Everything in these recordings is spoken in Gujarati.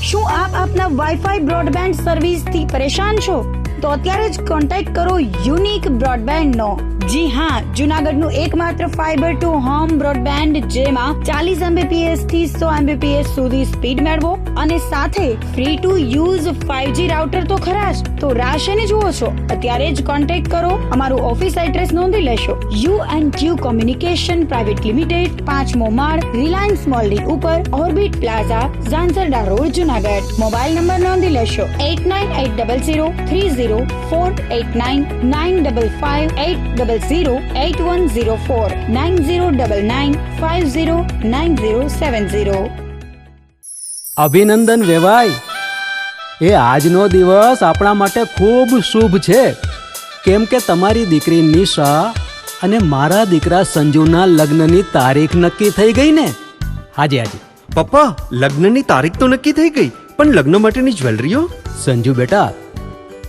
શું આપ આપના વાઈફાઈ બ્રોડબેન્ડ સર્વિસથી પરેશાન છો? તો અત્યારે જ કોન્ટેક્ટ કરો યુનિક બ્રોડબેન્ડનો. જી હા, જૂનાગઢનું એકમાત્ર ફાઈબર ટુ હોમ બ્રોડબેન્ડ, જેમાં 40 Mbps થી 100 Mbps સુધી સ્પીડ મેળવો અને સાથે free to use 5G router તો ખરા જ. તો રાહ શેની જુઓ છો? અત્યારે જ કોન્ટેક્ટ કરો. અમારું ઓફિસ એડ્રેસ નોંધી લેશો. U&Q કોમ્યુનિકેશન પ્રાઇવેટ લિમિટેડ, 5મો માળ, રિલાયન્સ મોલની ઉપર, orbit plaza, Zanzarda road, Junagadh. Mobile number નોંધી લેશો 89800304899558008104 9099509070. અભિનંદન વેવાય. એ આજનો દિવસ આપણા માટે ખૂબ શુભ છે, કેમ કે તમારી દીકરી નિશા અને મારા દીકરા સંજુના લગ્નની તારીખ નક્કી થઈ ગઈ ને. હાજી હાજી પપ્પા, લગ્નની તારીખ તો નક્કી થઈ ગઈ, પણ લગ્ન માટેની જ્વેલરીઓ? સંજુ બેટા,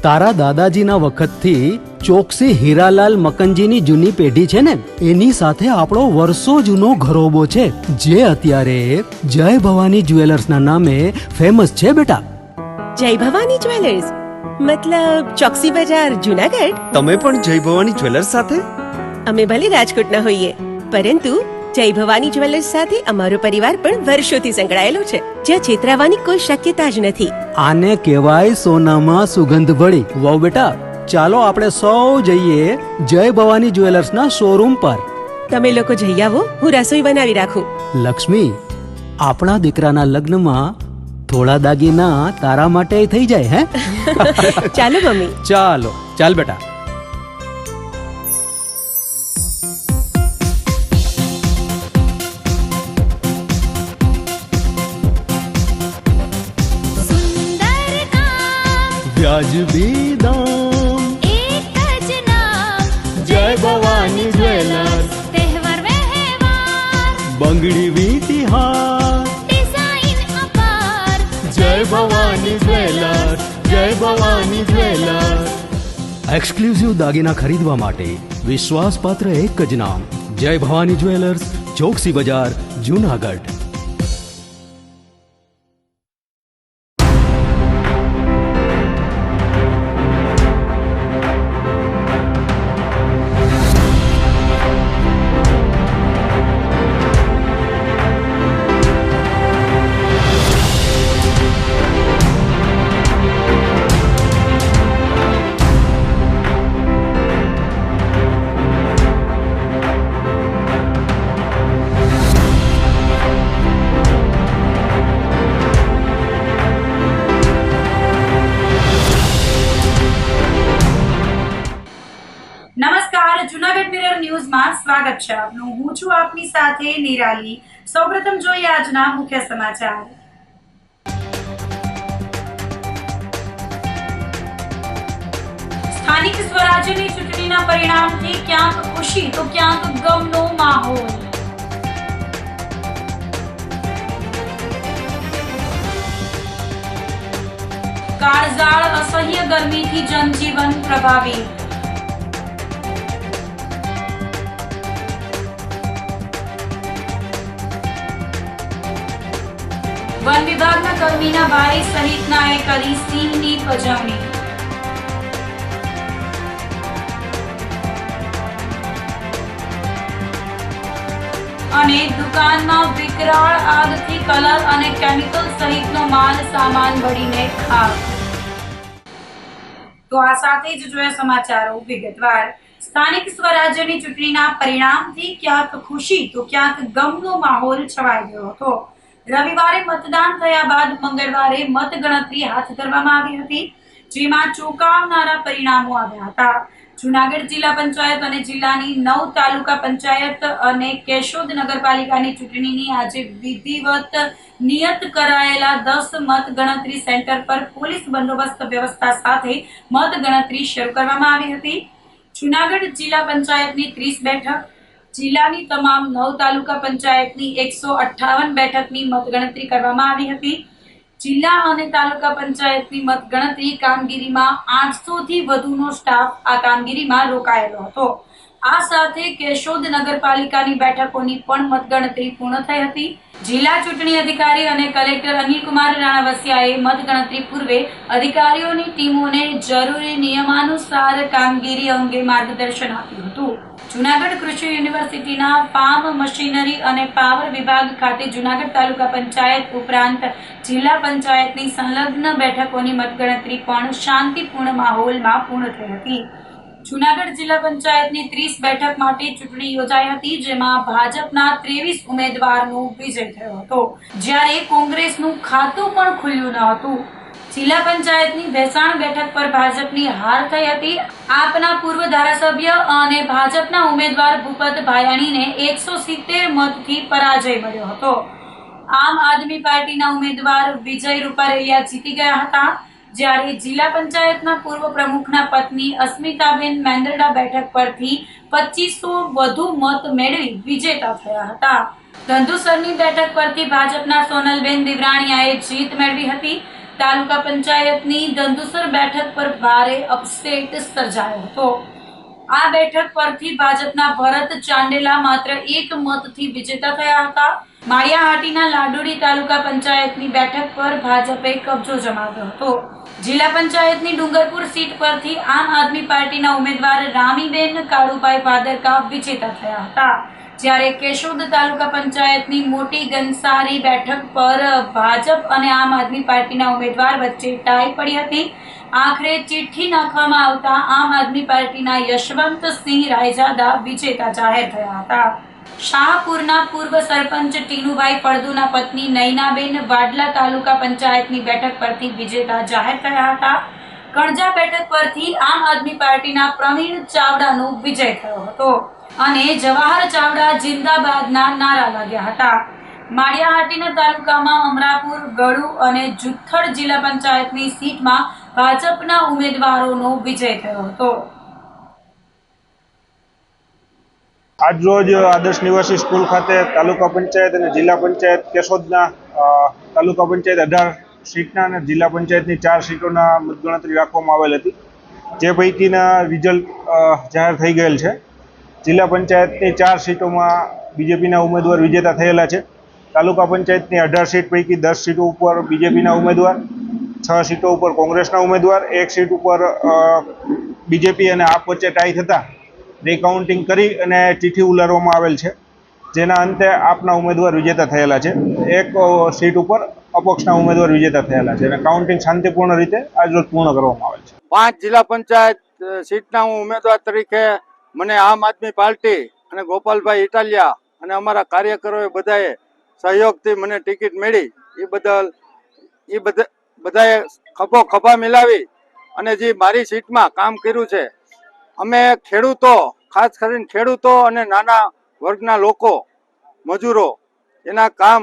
તારા દાદાજીના વખતથી ચોકસી હીરાલાલ મકનજીની જૂની પેઢી છે ને, એની સાથે આપણો વર્ષો જૂનો ઘરોબો છે, જે અત્યારે જય ભવાની જ્વેલર્સના નામે ફેમસ છે બેટા. જય ભવાની જ્વેલર્સ મતલબ ચોકસી બજાર, જૂનાગઢ? તમે પણ જય ભવાની જ્વેલર્સ સાથે? અમે ભલે રાજકોટના હોઈએ, પરંતુ જય ભવાની જ્વેલર્સ સાથે અમારો પરિવાર પણ વર્ષોથી સંકળાયેલો છે, જ્યાં છેતરાવાની કોઈ શક્યતા જ નથી. આને કહેવાય સોનામાં સુગંધ ભળી. વાવ બેટા, ચાલો આપણે સૌ જઈએ જય ભવાની જ્વેલર્સના શોરૂમ પર. તમે લોકો જઈ આવો, હું રસોઈ બનાવી રાખું. લક્ષ્મી, આપણા દીકરાના લગ્નમાં થોડા દાગીના તારા માટે થઈ જાય. હે ચાલો મમ્મી. ચાલો ચાલ બેટા. વ્યાજબી દામ, એક જ નામ, જય ભવાની જ્વેલર્સ. તહેવાર વ્યવહાર, બંગડી વીંટી હાર, ડિઝાઇન અપાર, જય ભવાની જ્વેલર્સ, જય ભવાની જ્વેલર્સ. એક્સક્લુઝિવ દાગીના ખરીદવા માટે વિશ્વાસપાત્ર એક જ નામ, જય ભવાની જ્વેલર્સ, ચોકસી બજાર, જૂનાગઢ. નમસ્કાર, જૂનાગઢ મિરર ન્યૂઝમાં સ્વાગત છે આપનું. હું છું આપની સાથે નિરાલી. સૌપ્રથમ જોઈએ આજના મુખ્ય સમાચાર. સ્થાનિક સ્વરાજ્યની ચૂંટણીના પરિણામથી ક્યાંક ખુશી તો ક્યાંક ગમનો માહોલ. કાળઝાળ અસહ્ય ગરમીથી જનજીવન પ્રભાવિત. વન વિભાગના કર્મીના ભાઈ સહિતનાએ કરી સિંહની પજવણી. અને દુકાનમાં વિકરાળ આગથી કલર અને કેમિકલ સહિતનો માલ સામાન બળીને ખાખ. તો આ સાથે જ જોઈએ સમાચારો વિગતવાર. સ્થાનિક સ્વરાજ્યની ચૂંટણીના પરિણામથી ક્યાંક ખુશી તો ક્યાંક ગમનો માહોલ છવાઈ ગયો હતો. રવિવારે મતદાન થયા બાદ મંગળવારે મતગણતરી હાથ ધરવામાં આવી હતી, જેમાં ચોંકાવનારા પરિણામો આવ્યા હતા. જૂનાગઢ જિલ્લા પંચાયત અને જિલ્લાની 9 તાલુકા પંચાયત અને કેશોદ નગરપાલિકાની ચૂંટણીની આજે વિધિવત નિયત કરાયેલા 10 મતગણતરી સેન્ટર પર પોલીસ બંદોબસ્ત વ્યવસ્થા સાથે મતગણતરી શરૂ કરવામાં આવી હતી. જૂનાગઢ જિલ્લા પંચાયતની 30 બેઠક, જિલ્લાની તમામ 9 તાલુકા પંચાયતની 158 બેઠકની મતગણતરી કરવામાં આવી હતી. જિલ્લા અને તાલુકા પંચાયતની મતગણતરી કામગીરીમાં 800 થી વધુનો સ્ટાફ આ કામગીરીમાં રોકાયેલો હતો. આ સાથે કેશોદ નગરપાલિકાની બેઠકોની પણ મતગણતરી પૂર્ણ થઈ હતી. જિલ્લા ચૂંટણી અધિકારી અને કલેક્ટર અનિલકુમાર રાણાવસિયાએ મતગણતરી પૂર્વે અધિકારીઓની ટીમોને જરૂરી નિયમાનુસાર કામગીરી અંગે માર્ગદર્શન આપ્યું હતું. જૂનાગઢ કૃષિ યુનિવર્સિટીના ફાર્મ મશીનરી અને પાવર વિભાગ ખાતે જૂનાગઢ તાલુકા પંચાયત ઉપરાંત જિલ્લા પંચાયતની સંલગ્ન બેઠકોની મતગણતરી પણ શાંતિપૂર્ણ માહોલમાં પૂર્ણ થઈ હતી. જૂનાગઢ જિલ્લા પંચાયતની 30 બેઠક માટે ચૂંટણી યોજાઈ હતી, જેમાં ભાજપના 23 ઉમેદવારનો વિજય થયો હતો, જ્યારે કોંગ્રેસનું ખાતું પણ ખુલ્યું ન હતું. જિલ્લા પંચાયતની ભેસાણ બેઠક પર ભાજપની હાર થઈ હતી. આપના પૂર્વ ધારાસભ્ય અને ભાજપના ઉમેદવાર ભૂપત ભાયાણીને 170 મતથી પરાજય મળ્યો હતો. આમ આદમી પાર્ટીના ઉમેદવાર વિજય રૂપારેલિયા જીતી ગયા હતા, જ્યારે જિલ્લા પંચાયતના પૂર્વ પ્રમુખના પત્ની અસ્મિતાબેન મેંદરડા બેઠક પરથી 2500 વધુ મત મેળવી વિજેતા થયા હતા. ધંધુસરની બેઠક પરથી ભાજપના સોનલબેન દિવરાણીયાએ જીત મેળવી હતી. તાલુકા પંચાયતની ધંધુસર બેઠક પર ભારે અપસેટ સર્જાયો હતો. આ બેઠક પરથી ભાજપના ભરત ચાંડેલા માત્ર 1 મતથી વિજેતા થયા હતા. માળિયાહાટીના લાડોડી તાલુકા પંચાયતની બેઠક પર ભાજપે કબજો જમાવ્યો હતો. જિલ્લા પંચાયતની ડુંગરપુર સીટ પરથી આમ આદમી પાર્ટીના ઉમેદવાર રામીબેન કાળુભાઈ ભાદરકા વિજેતા થયા હતા, જ્યારે કેશોદ તાલુકા પંચાયતની મોટી ગંસારી બેઠક પર ભાજપ અને આમ આદમી પાર્ટીના ઉમેદવાર વચ્ચે ટાઈ પડી હતી. આખરે ચિઠ્ઠી નાખવામાં આવતા આમ આદમી પાર્ટીના યશવંતસિંહ રાયજાદા વિજેતા જાહેર થયા હતા. શાહપુરના પૂર્વ સરપંચ ટીનુભાઈ ફળદુના પત્ની નયનાબેન વાડલા તાલુકા પંચાયતની બેઠક પરથી વિજેતા જાહેર થયા હતા. કણજા બેઠક પરથી આમ આદમી પાર્ટીના પ્રવીણ ચાવડાનો વિજય થયો હતો અને જવાહર ચાવડા જિંદાબાદના નારા લાગ્યા હતા. માળિયાહાટીના તાલુકામાં અમરાપુર, ગળુ અને જુથ્થડ જિલ્લા પંચાયતની સીટમાં ભાજપના ઉમેદવારોનો વિજય થયો હતો. આજરોજ આદર્શ નિવાસી સ્કૂલ ખાતે તાલુકા પંચાયત અને જિલ્લા પંચાયત કેશોદના તાલુકા પંચાયત 18 સીટના અને જિલ્લા પંચાયતની 4 સીટોના મતગણતરી રાખવામાં આવેલ હતી, જે પૈકીના રિઝલ્ટ જાહેર થઈ ગયેલ છે. જિલ્લા પંચાયતની 4 સીટોમાં બીજેપીના ઉમેદવાર વિજેતા થયેલા છે. તાલુકા પંચાયતની 18 સીટ પૈકી 10 સીટો ઉપર બીજેપીના ઉમેદવાર, 6 સીટો ઉપર કોંગ્રેસના ઉમેદવાર, 1 સીટ ઉપર બીજેપી અને આપ વચ્ચે ટાઈ થતા રિકાઉન્ટિંગ કરી અને ચિઠ્ઠી ઉલારવામાં આવેલ છે, જેના અંતે આપના ઉમેદવાર વિજેતા થયેલા છે. 1 સીટ ઉપર અપક્ષના ઉમેદવાર વિજેતા થયેલા છે અને કાઉન્ટિંગ શાંતિપૂર્ણ રીતે આજરોજ પૂર્ણ કરવામાં આવેલ છે. 5 જિલ્લા પંચાયત સીટના હું ઉમેદવાર તરીકે મને આમ આદમી પાર્ટી અને ગોપાલભાઈ ઇટાલિયા અને અમારા કાર્યકરોએ બધાએ સહયોગથી મને ટિકિટ મળી. એ બદલ બધાએ ખભા મિલાવી અને જે મારી સીટમાં કામ કર્યું છે. અમે ખેડૂતો, ખાસ કરીને ખેડૂતો અને નાના વર્ગના લોકો, મજૂરો, એના કામ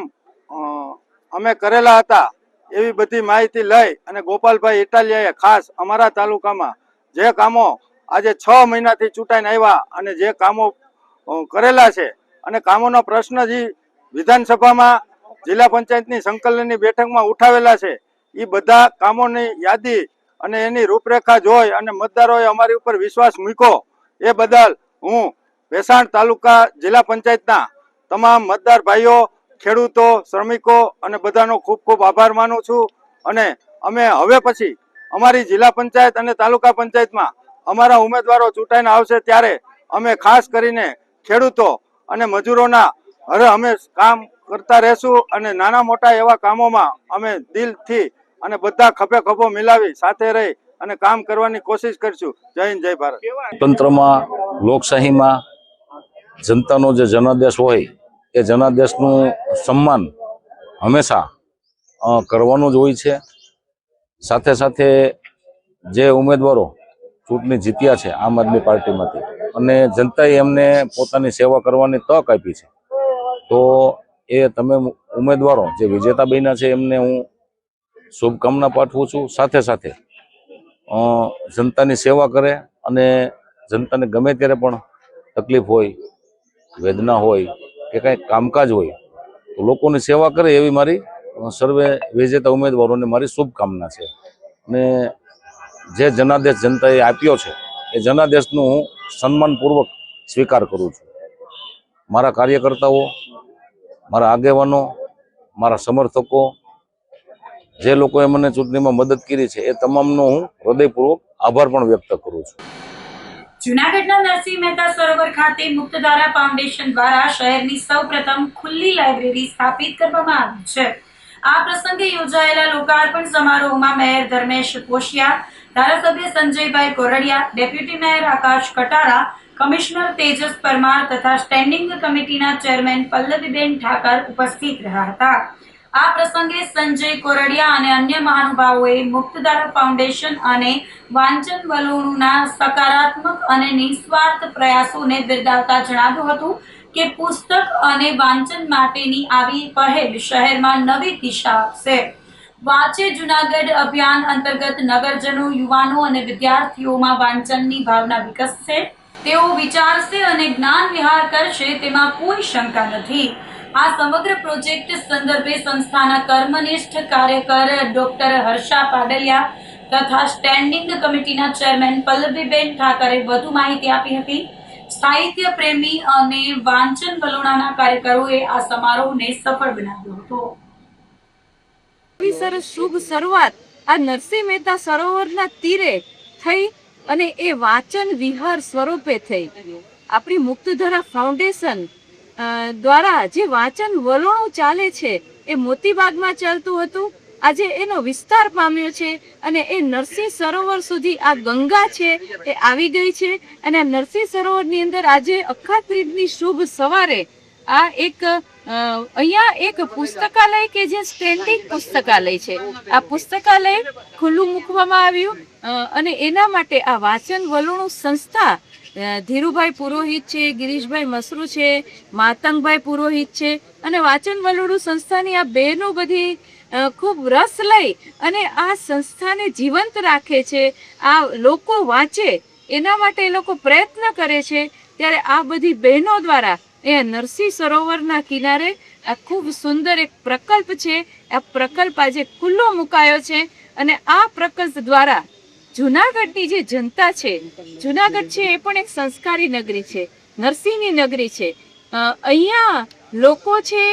અમે કરેલા હતા. એવી બધી માહિતી લઈ અને ગોપાલભાઈ ઇટાલિયાએ ખાસ અમારા તાલુકામાં જે કામો આજે 6 મહિનાથી ચૂંટાઈને આવ્યા અને જે કામો કરેલા છે અને કામોનો પ્રશ્ન જે વિધાનસભામાં જિલ્લા પંચાયતની સંકલનની બેઠકમાં ઉઠાવેલા છે, એ બધા કામોની યાદી અને એની રૂપરેખા જોઈ અને મતદારોએ અમારી ઉપર વિશ્વાસ મૂક્યો. એ બદલ હું ભેસાણ તાલુકા જિલ્લા પંચાયતના તમામ મતદાર ભાઈઓ, ખેડૂતો, શ્રમિકો અને બધાનો ખૂબ ખૂબ આભાર માનું છું. અને અમે હવે પછી અમારી જિલ્લા પંચાયત અને તાલુકા પંચાયતમાં અમારા ઉમેદવારો ચૂંટાઈને આવશે ત્યારે અમે ખાસ કરીને ખેડૂતો અને મજૂરોના અમે કામ કરતા રહેશું અને નાના મોટા એવા કામોમાં અમે દિલથી અને બધા ખભે ખભો મિલાવી સાથે રહી અને કામ કરવાની કોશિશ કરશું. જય હિન્દ, જય ભારત. તંત્રમાં, લોકશાહીમાં જનતાનો જે જનાદેશ હોય એ જનાદેશનું સન્માન હંમેશા કરવાનું જ હોય છે. સાથે સાથે જે ઉમેદવારો ચૂંટણી જીત્યા છે આમ આદમી પાર્ટીમાંથી અને જનતાએ એમને પોતાની સેવા કરવાની તક આપી છે, તો એ તમે ઉમેદવારો જે વિજેતા બન્યા છે એમને હું શુભકામના પાઠવું છું. સાથે સાથે જનતાની સેવા કરે અને જનતાને ગમે ત્યારે પણ તકલીફ હોય, વેદના હોય કે કાંઈ કામકાજ હોય તો લોકોની સેવા કરે એવી મારી સર્વે વિજેતા ઉમેદવારોને મારી શુભકામના છે. અને જે જનાદેશ જનતાએ આપ્યો છે એ જનાદેશનું હું સન્માનપૂર્વક સ્વીકાર કરું છું. મારા કાર્યકર્તાઓ, મારા આગેવાનો, મારા સમર્થકો, જે લોકોએ મને ચૂંટણીમાં મદદ કરી છે એ તમામનો હું હૃદયપૂર્વક આભાર પણ વ્યક્ત કરું છું. જૂનાગઢના નરસિંહ મહેતા સરોવર ખાતે મુક્તધારા ફાઉન્ડેશન દ્વારા શહેરની સૌપ્રથમ ખુલ્લી લાઇબ્રેરી સ્થાપિત કરવામાં આવી છે. આ પ્રસંગે યોજાયેલા લોકાર્પણ સમારોહમાં મેયર ધર્મેશ કોશિયા, ધારાસભ્ય સંજયભાઈ કોરડિયા, ડેપ્યુટી મેયર આકાશ કટારા, કમિશનર તેજસ પરમાર તથા સ્ટેન્ડિંગ કમિટીના ચેરમેન પલ્લવીબેન ઠાકર ઉપસ્થિત રહ્યા હતા. આ પ્રસંગે સંજય કોરડિયા અને અન્ય મહાનુભાવોએ મુક્તધારા ફાઉન્ડેશન અને વાંચન વલોણુના સકારાત્મક અને નિસ્વાર્થ પ્રયાસોને બિરદાવતા જણાવ્યું હતું કે પુસ્તક અને વાંચન માટેની આવી પહેલ શહેરમાં નવી દિશા આપશે. વાંચે જૂનાગઢ અભિયાન અંતર્ગત નગરજનો, યુવાનો અને વિદ્યાર્થીઓમાં વાંચનની ભાવના વિકસશે, તેઓ વિચારશે અને જ્ઞાન વિહાર કરશે, તેમાં કોઈ શંકા નથી. આ સમગ્ર પ્રોજેક્ટ સંદર્ભે સંસ્થાના કર્મનિષ્ઠ કાર્યકર ડોક્ટર હર્ષા પાડલિયા તથા સ્ટેન્ડિંગ કમિટીના ચેરમેન પલ્લવીબેન ઠાકરે વધુ માહિતી આપી હતી. સાહિત્ય પ્રેમી અને વાંચન વલોણાના કાર્યકરોએ આ સમારોહને સફળ બનાવ્યો હતો. સરસ શુભ શરૂઆત આ નરસિંહ મહેતા સરોવરના તીરે થઈ અને એ વાંચન વિહાર સ્વરૂપે થઈ. આપણી મુક્તધારા ફાઉન્ડેશન દ્વારા જે વાંચન વલણો ચાલે છે એ મોતીબાગમાં ચાલતું હતું, આજે એનો વિસ્તાર પામ્યો છે અને એ નરસિંહ સરોવર સુધી આ ગંગા છે એ આવી ગઈ છે. અને આ નરસિંહ સરોવરની અંદર આજે અખાત્રીજની શુભ સવારે આ એક અહીંયા એક પુસ્તકાલય કે જે સ્ટેન્ડિંગ પુસ્તકાલય છે, આ પુસ્તકાલય ખુલ્લું મૂકવામાં આવ્યું અને એના માટે આ વાંચન વલણો સંસ્થા ધીરુભાઈ પુરોહિત છે, ગિરીશભાઈ મસરૂ છે, માતંગભાઈ પુરોહિત છે અને વાંચન વલણો સંસ્થાની આ બહેનો બધી ખૂબ રસ લઈ અને આ સંસ્થાને જીવંત રાખે છે. આ લોકો વાંચે એના માટે એ લોકો પ્રયત્ન કરે છે. ત્યારે આ બધી બહેનો દ્વારા એ નરસિંહ સરોવરના કિનારે આ ખૂબ સુંદર એક પ્રકલ્પ છે. આ પ્રકલ્પ આજે ખુલ્લો મુકાયો છે અને આ પ્રકલ્પ દ્વારા જૂનાગઢની જે જનતા છે, જૂનાગઢ છે એ પણ એક સંસ્કારી નગરી છે, નરસિંહની નગરી છે. અહીંયા લોકો છે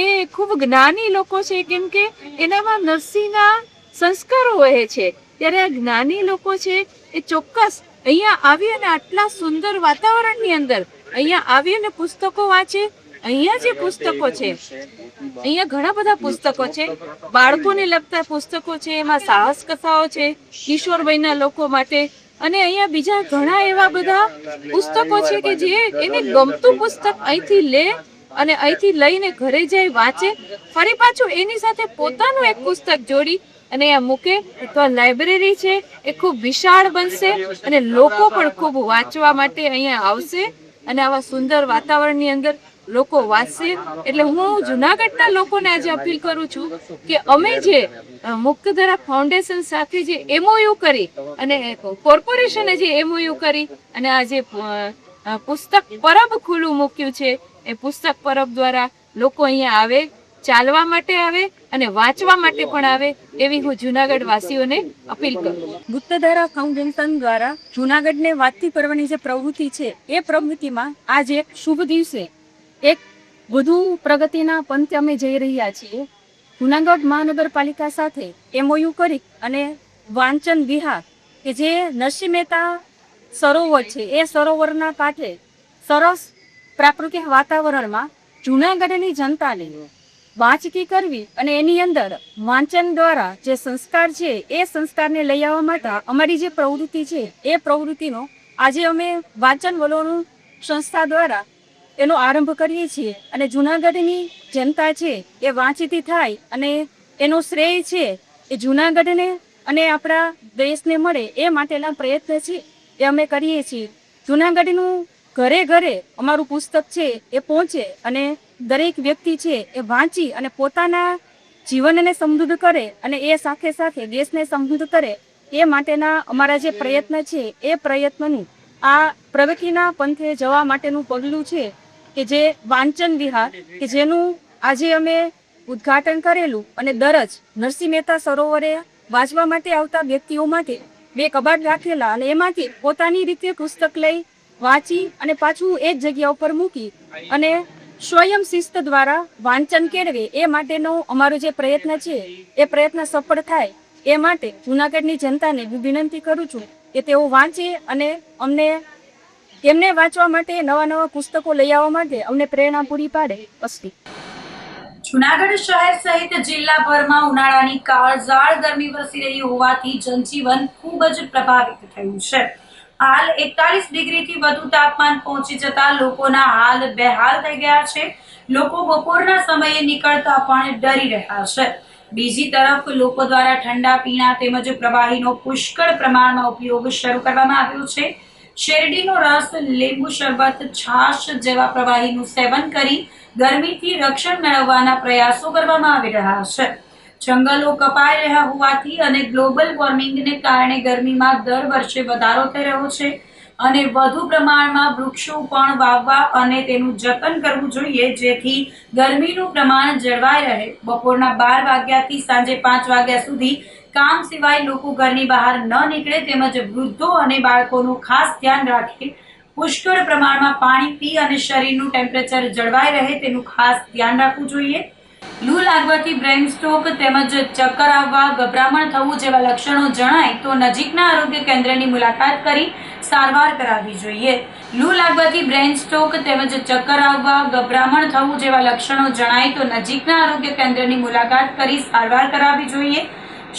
એ ખૂબ જ્ઞાની લોકો છે, કેમ કે એનામાં નરસિંહના સંસ્કારો વહે છે. ત્યારે આ જ્ઞાની લોકો છે એ ચોક્કસ અહીંયા આવી અને આટલા સુંદર વાતાવરણની અંદર અહીંયા આવી અને પુસ્તકો વાંચે. અહીંયા જે પુસ્તકો છે, અહીંયા ઘણા બધા પુસ્તકો છે, બાળકોને લગતા પુસ્તકો છે, એમાં સાહસ કથાઓ છે કિશોર વયના લોકો માટે, અને અહીંયા બીજા ઘણા એવા બધા પુસ્તકો છે કે જે એને ગમતું પુસ્તક અહીંથી લે અને અહીંથી લઈને ઘરે જાય, વાંચે, ફરી પાછું એની સાથે પોતાનું એક પુસ્તક જોડી અને આ મૂકે. તો આ લાઇબ્રેરી છે એ ખૂબ વિશાળ બનશે અને લોકો પણ ખૂબ વાંચવા માટે અહીંયા આવશે અને આવા સુંદર વાતાવરણની અંદર લોકો વાંચશે. એટલે હું જૂનાગઢના લોકોને આજે અપીલ કરું છું કે અમે જે મુક્તધારા ફાઉન્ડેશન સાથે જે MOU કરી અને કોર્પોરેશને જે MOU કરી અને આ જે પુસ્તક પરબ ખુલ્લું મૂક્યું છે, એ પુસ્તક પરબ દ્વારા લોકો અહીંયા આવે, ચાલવા માટે આવે અને વાંચવા માટે પણ આવે, એવી હું જૂનાગઢ વાસીઓને અપીલ કરું. મુક્તધારા ફાઉન્ડેશન દ્વારા જૂનાગઢને વાતથી કરવાની જે પ્રવૃત્તિ છે એ પ્રવૃત્તિમાં આજે એક શુભ દિવસે એક વધુ પ્રગતિના પંથે અમે જઈ રહ્યા છીએ. જૂનાગઢ મહાનગરપાલિકા સાથે MOU કરી અને વાંચન વિહાર કે જે નરસિંહ મહેતા સરોવર છે એ સરોવરના કાંઠે સરસ પ્રાકૃતિક વાતાવરણમાં જૂનાગઢની જનતાને વાંચતી કરવી અને એની અંદર વાંચન દ્વારા જે સંસ્કાર છે એ સંસ્કારને લઈ આવવા માટે અમારી જે પ્રવૃત્તિ છે એ પ્રવૃત્તિનો આજે અમે વાંચન વલોણું સંસ્થા દ્વારા એનો આરંભ કરીએ છીએ. અને જૂનાગઢની જનતા છે એ વાંચતી થાય અને એનો શ્રેય છે એ જૂનાગઢને અને આપણા દેશને મળે એ માટેના પ્રયત્ન છે એ અમે કરીએ છીએ. જૂનાગઢનું ઘરે ઘરે અમારું પુસ્તક છે એ પહોંચે અને દરેક વ્યક્તિ છે એ વાંચી અને પોતાના જીવનને સમૃદ્ધ કરે અને એ સાથે સાથે દેશને સમૃદ્ધ કરે, એ માટેના અમારા જે પ્રયત્ન છે એ પ્રયત્નનું આ પ્રગતિના પંથે જવા માટેનું પગલું છે કે જે વાંચન વિહાર કે જેનું આજે અમે ઉદ્ઘાટન કરેલું અને દરજ નરસિંહ મહેતા સરોવરે વાંચવા માટે આવતા વ્યક્તિઓ માટે 2 કબાટ રાખેલા અને એમાંથી પોતાની રીતે પુસ્તક લઈ વાંચી અને પાછું એ જ જગ્યા ઉપર મૂકી અને સ્વયં શિસ્ત દ્વારા વાંચન કેળવે એ માટેનો અમારો જે પ્રયત્ન છે એ પ્રયત્ન સફળ થાય એ માટે જૂનાગઢની જનતાને હું વિનંતી કરું છું કે તેઓ વાંચે અને એમને વાંચવા માટે નવા પુસ્તકો લઈ આવવા માટે અમને પ્રેરણા પૂરી પાડે. અસ્તુ. જૂનાગઢ શહેર સહિત જિલ્લાભરમાં ઉનાળાની કાળઝાળ ગરમી વરસી રહી હોવાથી જનજીવન ખૂબ જ પ્રભાવિત થયું છે. હાલ 41 ડિગ્રીથી વધુ તાપમાન પહોંચી જતા લોકોના હાલ બેહાલ થઈ ગયા છે. લોકો બપોરના સમયે નીકળતા પણ ડરી રહ્યા છે. બીજી તરફ લોકો દ્વારા ઠંડા પીણા તેમજ પ્રવાહીનો પુષ્કળ પ્રમાણમાં ઉપયોગ શરૂ કરવામાં આવ્યો છે. શેરડીનો રસ, લીંબુ શરબત, છાશ જેવા પ્રવાહીનું સેવન કરી ગરમીથી રક્ષણ મેળવવાના પ્રયાસો કરવામાં આવી રહ્યા છે. જંગલો કપાઈ રહ્યા હોવાથી અને ગ્લોબલ વોર્મિંગને કારણે ગરમીમાં દર વર્ષે વધારો થઈ રહ્યો છે અને વધુ પ્રમાણમાં વૃક્ષો પણ વાવવા અને તેનું જતન કરવું જોઈએ જેથી ગરમીનું પ્રમાણ જળવાઈ રહે. બપોરના 12 વાગ્યાથી સાંજે 5 વાગ્યા સુધી કામ સિવાય લોકો ઘરની બહાર ન નીકળે તેમજ વૃદ્ધો અને બાળકોનું ખાસ ધ્યાન રાખે. પુષ્કળ પ્રમાણમાં પાણી પી અને શરીરનું ટેમ્પરેચર જળવાઈ રહે તેનું ખાસ ધ્યાન રાખવું જોઈએ. લૂ લાગવાથી બ્રેઇન સ્ટ્રોક તેમજ ચક્કર આવવા, ગભરામણ થવું જેવા લક્ષણો જણાય તો નજીકના આરોગ્ય કેન્દ્રની મુલાકાત કરી સારવાર કરાવવી જોઈએ. લૂ લાગવાથી બ્રેઇન સ્ટ્રોક તેમજ ચક્કર આવવા, ગભરામણ થવું જેવા લક્ષણો જણાય તો નજીકના આરોગ્ય કેન્દ્રની મુલાકાત કરી સારવાર કરાવવી જોઈએ.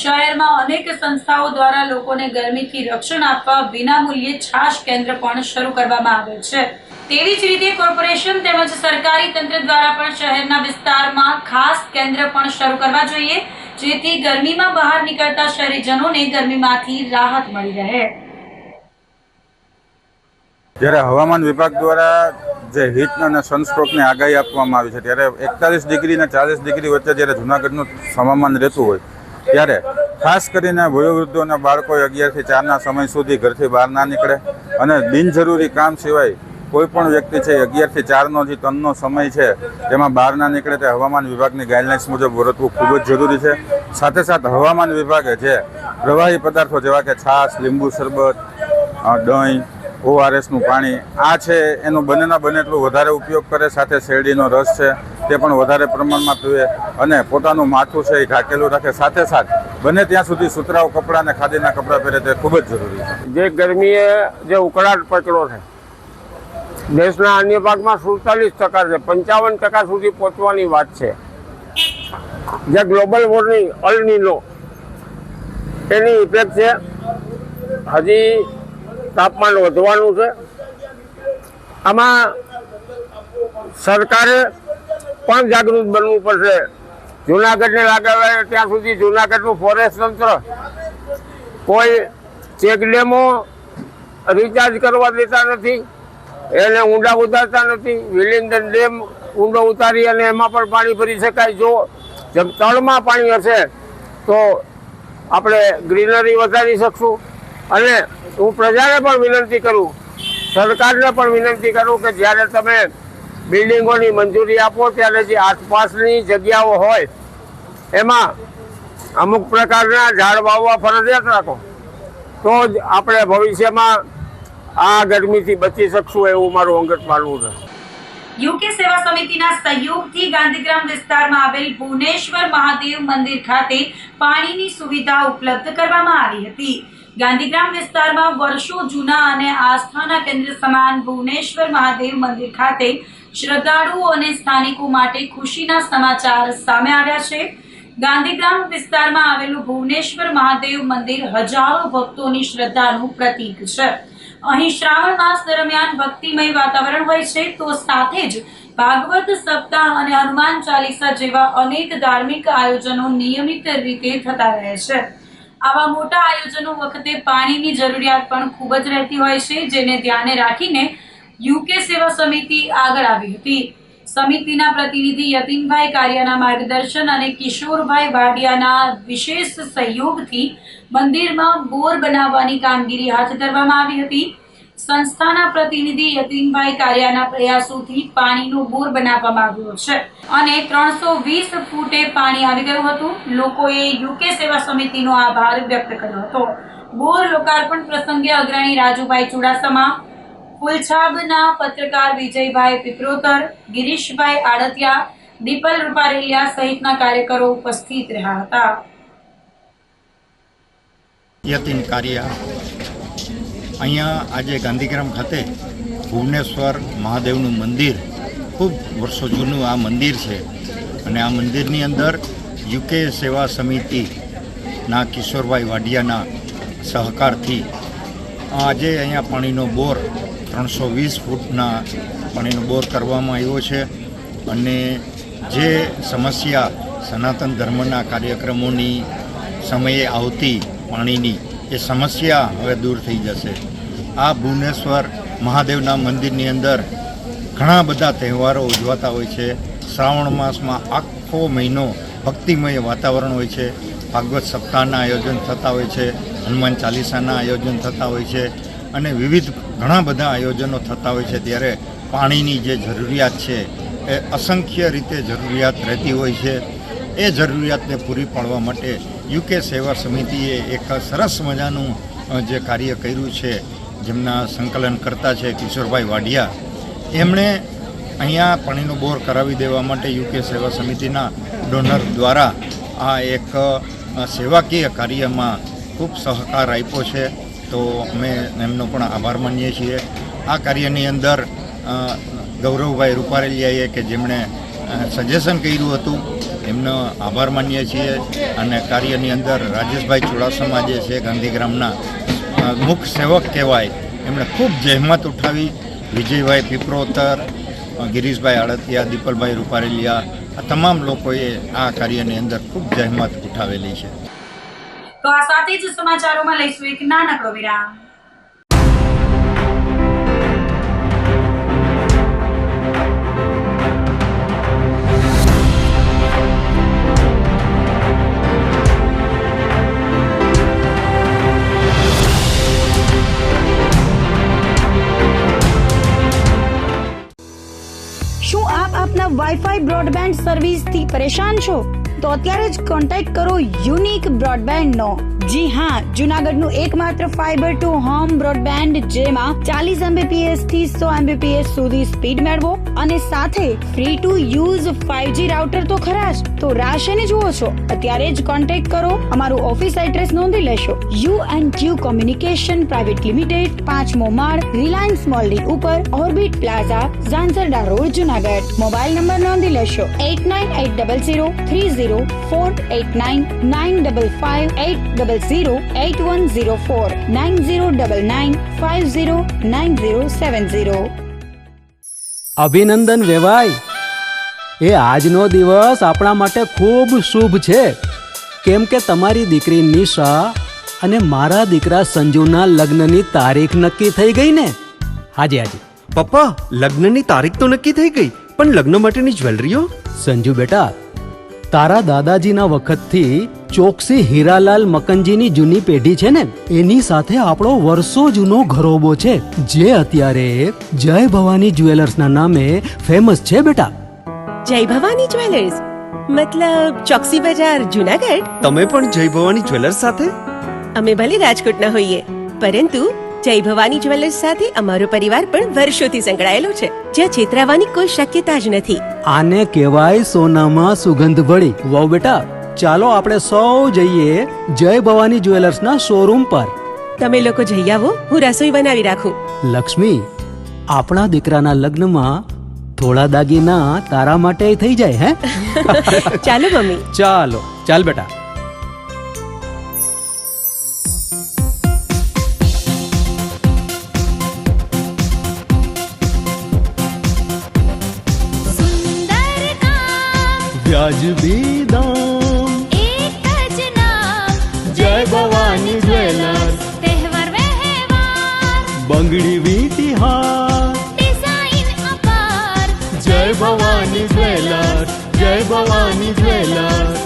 શહેરમાં અનેક સંસ્થાઓ દ્વારા લોકોને ગરમીથી રક્ષણ આપવા વિનામૂલ્યે છાશ કેન્દ્ર પણ શરૂ કરવામાં આવે છે. તેવી જ રીતે કોર્પોરેશન તેમજ સરકારી તંત્ર દ્વારા પણ શહેરના વિસ્તારમાં ખાસ કેન્દ્ર પણ શરૂ કરવા જોઈએ જેથી ગરમીમાં બહાર નીકળતા શહેરીજનોને ગરમીમાંથી રાહત મળી રહે. જ્યારે હવામાન વિભાગ દ્વારા જે હીટ અને સનસ્ટ્રોકની આગાહી આપવામાં આવી છે ત્યારે 41 ડિગ્રી અને 40 ડિગ્રી વચ્ચે જ્યારે જૂનાગઢનું હવામાન રહેતું હોય ત્યારે ખાસ કરીને વયોવૃદ્ધો અને બાળકો 11 થી 4ના સમય સુધી ઘરથી બહાર ના નીકળે અને બિનજરૂરી કામ સિવાય કોઈ પણ વ્યક્તિ છે 11 થી 4નો જે ત્રણનો સમય છે તેમાં બહાર ના નીકળે તે હવામાન વિભાગની ગાઈડલાઇન્સ મુજબ વર્તવું ખૂબ જ જરૂરી છે. સાથે સાથે હવામાન વિભાગે જે પ્રવાહી પદાર્થો જેવા કે છાશ, લીંબુ શરબત, દહીં, ORSનું પાણી આ છે એનું બને એટલું વધારે ઉપયોગ કરે. સાથે શેરડીનો રસ છે તે પણ વધારે પ્રમાણમાં પીવે અને પોતાનું માથું છે એ ઢાંકેલું રાખે. સાથે બને ત્યાં સુધી સુતરાઉ કપડાં અને ખાદીના કપડાં પહેરે તે ખૂબ જ જરૂરી છે. જે ગરમીએ જે ઉકળાટ પકડ્યો છે દેશના અન્ય ભાગમાં 47% છે, 55% સુધી પહોંચવાની વાત છે. જે ગ્લોબલ વોર્મિંગ અલ નીનો એની ઇફેક્ટ છે. હજી તાપમાન વધવાનું છે. આમાં સરકારે પણ જાગૃત બનવું પડશે. જૂનાગઢને લાગે ત્યાં સુધી જૂનાગઢનું ફોરેસ્ટ તંત્ર કોઈ ચેકડેમો રિચાર્જ કરવા દેતા નથી, એને ઊંડા ઉતારતા નથી. વિલિંગડન ડેમ ઊંડો ઉતારી અને એમાં પણ પાણી ભરી શકાય. જો તળમાં પાણી હશે તો આપણે ગ્રીનરી વધારી શકશું. અને હું પ્રજાને પણ વિનંતી કરું, સરકારને પણ વિનંતી કરું કે જ્યારે તમે બિલ્ડિંગોની મંજૂરી આપો ત્યારે જે આસપાસની જગ્યાઓ હોય એમાં અમુક પ્રકારના ઝાડ વાવવા ફરજિયાત રાખો તો જ આપણે ભવિષ્યમાં આ ગરમીથી બચી શકશું એવું મારું અંગત માનવું છે. યુકે સેવા સમિતિના સહયોગથી ગાંધીગ્રામ વિસ્તારમાં આવેલ ભુવનેશ્વર મહાદેવ મંદિર ખાતે પાણીની સુવિધા ઉપલબ્ધ કરવામાં આવી હતી. ગાંધીગ્રામ વિસ્તારમાં વર્ષો જૂના અને આસ્થાના કેન્દ્ર સમાન ભુવનેશ્વર મહાદેવ મંદિર ખાતે શ્રદ્ધાળુઓ અને સ્થાનિકો માટે ખુશીના સમાચાર સામે આવ્યા છે. ગાંધીગ્રામ વિસ્તારમાં આવેલું ભુવનેશ્વર મહાદેવ મંદિર હજારો ભક્તોની શ્રદ્ધાનું પ્રતીક છે. અહીં શ્રાવણ માસ દરમિયાન ભક્તિમય વાતાવરણ હોય છે તો સાથે જ ભાગવત સપ્તાહ અને હનુમાન ચાલીસા જેવા અનેક ધાર્મિક આયોજનો નિયમિત રીતે થતા રહે છે. આવા મોટા આયોજનો વખતે પાણીની જરૂરિયાત પણ ખૂબ જ રહેતી હોય છે જેને ધ્યાને રાખીને યુકે સેવા સમિતિ આગળ આવી હતી. સમિતિના પ્રતિનિધિ યતીનભાઈ કારિયાના માર્ગદર્શન અને કિશોરભાઈ વાડિયાના વિશેષ સહયોગથી મંદિરમાં બોર બનાવવાની કામગીરી હાથ ધરવામાં આવી હતી. સંસ્થાના પ્રતિનિધિ યતીનભાઈ કારિયાના પ્રયાસોથી પાણીનો બોર બનાવવામાં આવ્યો છે અને 320 ફૂટે પાણી આવી ગયું હતું. લોકોએ યુકે સેવા સમિતિનો આભાર વ્યક્ત કર્યો હતો. બોર લોકાર્પણ પ્રસંગે અગ્રણી રાજુભાઈ ચુડાસમા, ફૂલછાબના પત્રકાર વિજયભાઈ પીપરોતર, ગિરીશભાઈ આડતિયા, દીપલ રૂપારેલિયા સહિતના કાર્યકરો ઉપસ્થિત રહ્યા હતા. યતીન કાર્ય અહીંયા આજે ગાંધીગ્રામ ખાતે ભુવનેશ્વર મહાદેવનું મંદિર, ખૂબ વર્ષો જૂનું આ મંદિર છે અને આ મંદિરની અંદર યુકે સેવા સમિતિના કિશોરભાઈ વાડિયાના સહકારથી આજે અહીંયા પાણીનો બોર 320 ફૂટના પાણીનો બોર કરવામાં આવ્યો છે અને જે સમસ્યા સનાતન ધર્મના કાર્યક્રમોની સમયે આવતી પાણીની એ સમસ્યા હવે દૂર થઈ જશે. આ ભુવનેશ્વર મહાદેવના મંદિરની અંદર ઘણા બધા તહેવારો ઉજવાતા હોય છે. શ્રાવણ માસમાં આખો મહિનો ભક્તિમય વાતાવરણ હોય છે. ભાગવત સપ્તાહના આયોજન થતા હોય છે, હનુમાન ચાલીસાના આયોજન થતા હોય છે અને વિવિધ ઘણા બધા આયોજનો થતા હોય છે. ત્યારે પાણીની જે જરૂરિયાત છે એ અસંખ્ય રીતે જરૂરિયાત રહેતી હોય છે. એ જરૂરિયાતને પૂરી પાડવા માટે યુકે સેવા સમિતિએ એક સરસ મજાનું જે કાર્ય કર્યું છે, જેમના સંકલન કરતા છે કિશોરભાઈ વાડિયા, એમણે અહીંયા પાણીનો બોર કરાવી દેવા માટે યુકે સેવા સમિતિના ડોનર દ્વારા આ એક સેવાકીય કાર્યમાં ખૂબ સહકાર આપ્યો છે. તો અમે એમનો પણ આભાર માનીએ છીએ. આ કાર્યની અંદર ગૌરવભાઈ રૂપારેલિયાએ કે જેમણે સજેશન કર્યું હતું એમનો આભાર માનીએ છીએ. અને કાર્યની અંદર રાજેશભાઈ ચુડાસમા જે છે ગાંધીગ્રામના મુખ્ય સેવક કહેવાય, એમણે ખૂબ જહેમત ઉઠાવી. વિજયભાઈ પીપરોતર, ગિરીશભાઈ આડતિયા, દીપલભાઈ રૂપારેલિયા, આ તમામ લોકોએ આ કાર્યની અંદર ખૂબ જહેમત ઉઠાવેલી છે. તો આ સાથે જ સમાચારોમાં લઈશું એક નાનકડો વિરામ. શું આપ આપના વાઈફાઈ બ્રોડબેન્ડ સર્વિસથી પરેશાન છો? તો અત્યારે જ કોન્ટેક્ટ કરો યુનિક બ્રોડબેન્ડ નો. જી હા, જુનાગઢનું એકમાત્ર ફાઈબર ટુ હોમ બ્રોડબેન્ડ જેમાં 40 Mbps થી 100 Mbps સુધી સ્પીડ મેળવો અને સાથે free to use 5G router તો ખરા જ. તો રાહ શેની જુઓ છો? અત્યારે જ કોન્ટેક્ટ કરો. અમારું ઓફિસ એડ્રેસ નોંધી લેશો. U&Q કોમ્યુનિકેશન પ્રાઇવેટ લિમિટેડ, 5મો માળ, રિલાયન્સ મોલની ઉપર, orbit plaza, Zanzarda road, Junagadh. Mobile number નોંધી લેશો 89803048995580808104 9099509070. અભિનંદન વેવાય. એ આજનો દિવસ આપણા માટે ખૂબ શુભ છે, કેમ કે તમારી દીકરી નિશા અને મારા દીકરા સંજુના લગ્નની તારીખ નક્કી થઈ ગઈ ને. હાજી હાજી પપ્પા, લગ્નની તારીખ તો નક્કી થઈ ગઈ, પણ લગ્ન માટેની જ્વેલરીઓ? સંજુ બેટા, તારા દાદાજીના વખતથી ચોકસી હીરાલાલ મકનજીની જૂની પેઢી છે ને, એની સાથે આપણો વર્ષો જૂનો ઘરોબો છે, જે અત્યારે જય ભવાની જ્વેલર્સના નામે ફેમસ છે બેટા. જય ભવાની જ્વેલર્સ મતલબ ચોકસી બજાર, જુનાગઢ? તમે પણ જય ભવાની જ્વેલર્સ સાથે? અમે ભલે રાજકોટના હોઈએ, પરંતુ જય ભવાની જ્વેલર્સ સાથે અમારો પરિવાર પણ વર્ષોથી સંકળાયેલો છે, જ્યાં છેતરાવાની કોઈ શક્યતા જ નથી. આને કહેવાય સોનામાં સુગંધ ભળી. વાવ બેટા, ચાલો આપણે સૌ જઈએ જય ભવાની જ્વેલર્સના શોરૂમ પર. તમે લોકો જઈ આવો, હું રસોઈ બનાવી રાખું. લક્ષ્મી, આપણા દીકરાના લગ્નમાં થોડા દાગીના તારા માટે થઈ જાય. હે ચાલો મમ્મી. ચાલો ચાલ બેટા. સુંદર કામ વ્યાજબી દામ, એક જ નામ જય ભવાની જ્વેલર્સ. તહેવાર વ્યવહાર બંગડી વીટી હાર, ડિઝાઇન અપાર જય ભવાની જ્વેલર્સ, જય ભવાની જ્વેલર્સ.